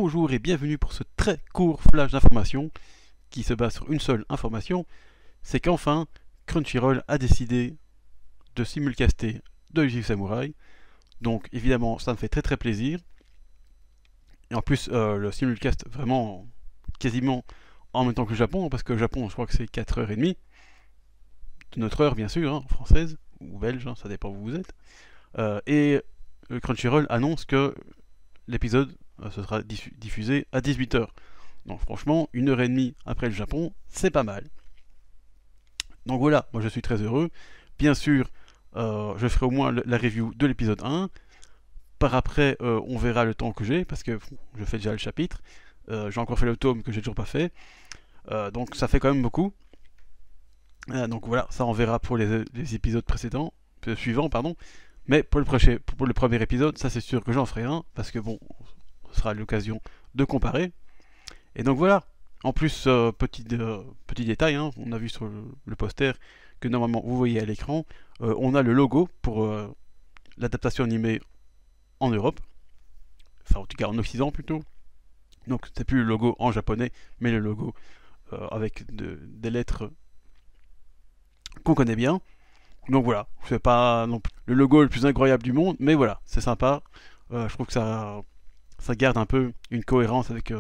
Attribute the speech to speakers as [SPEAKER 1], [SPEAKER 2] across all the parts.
[SPEAKER 1] Bonjour et bienvenue pour ce très court flash d'information qui se base sur une seule information, c'est qu'enfin Crunchyroll a décidé de simulcaster de Yu Samurai. Donc évidemment ça me fait très plaisir. Et en plus le simulcast vraiment quasiment en même temps que le Japon, parce que le Japon je crois que c'est 4h30 de notre heure bien sûr, française ou belge, ça dépend où vous êtes. Et Crunchyroll annonce que l'épisode ce sera diffusé à 18h. Donc franchement, 1h30 après le Japon, c'est pas mal. Donc voilà, moi je suis très heureux. Bien sûr, je ferai au moins la review de l'épisode 1. Par après, on verra le temps que j'ai, parce que je fais déjà le chapitre. J'ai encore fait le tome que j'ai toujours pas fait. Donc ça fait quand même beaucoup. Donc voilà, ça on verra pour les épisodes précédents, suivants, pardon. Mais pour le premier épisode, ça c'est sûr que j'en ferai un, parce que bon, ce sera l'occasion de comparer. Et donc voilà. En plus, petit détail, on a vu sur le poster que normalement vous voyez à l'écran, on a le logo pour l'adaptation animée en Europe, enfin en tout cas en Occident plutôt. Donc c'est plus le logo en japonais, mais le logo avec des lettres qu'on connaît bien. Donc voilà, c'est pas non plus le logo le plus incroyable du monde, mais voilà, c'est sympa. Je trouve que ça garde un peu une cohérence avec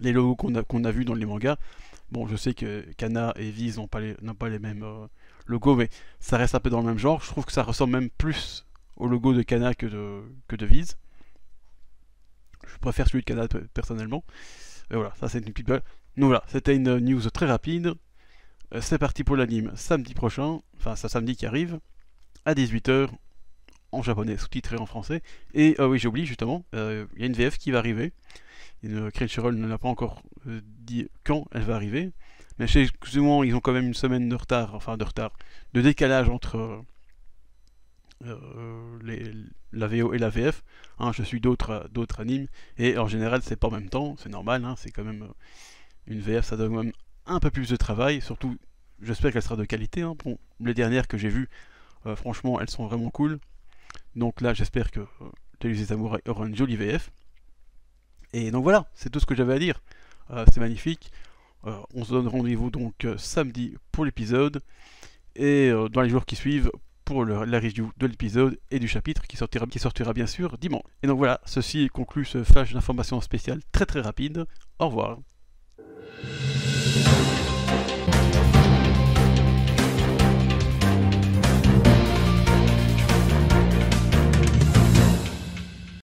[SPEAKER 1] les logos qu'on a vus dans les mangas. Bon, je sais que Kana et Viz n'ont pas les mêmes logos, mais ça reste un peu dans le même genre. Je trouve que ça ressemble même plus au logo de Kana que de Viz. Je préfère celui de Kana personnellement. Et voilà, ça c'est une petite blague. Donc voilà, c'était une news très rapide. C'est parti pour l'anime samedi prochain, enfin c'est samedi qui arrive, à 18h, en japonais, sous-titré en français. Et oui, j'ai oublié justement, il y a une VF qui va arriver. Crunchyroll ne l'a pas encore dit quand elle va arriver, mais chez souvent ils ont quand même une semaine de retard, de décalage entre la VO et la VF. Je suis d'autres animes, et en général c'est pas en même temps, c'est normal, c'est quand même une VF, ça donne quand même un peu plus de travail, surtout j'espère qu'elle sera de qualité. Bon, les dernières que j'ai vues, franchement elles sont vraiment cool, donc là j'espère que Tales of Samurai aura une jolie VF. Et donc voilà, c'est tout ce que j'avais à dire. C'est magnifique. On se donne rendez-vous donc samedi pour l'épisode, et dans les jours qui suivent pour la review de l'épisode et du chapitre qui sortira bien sûr dimanche. Et donc voilà, ceci conclut ce flash d'informations spéciales très rapide. Au revoir.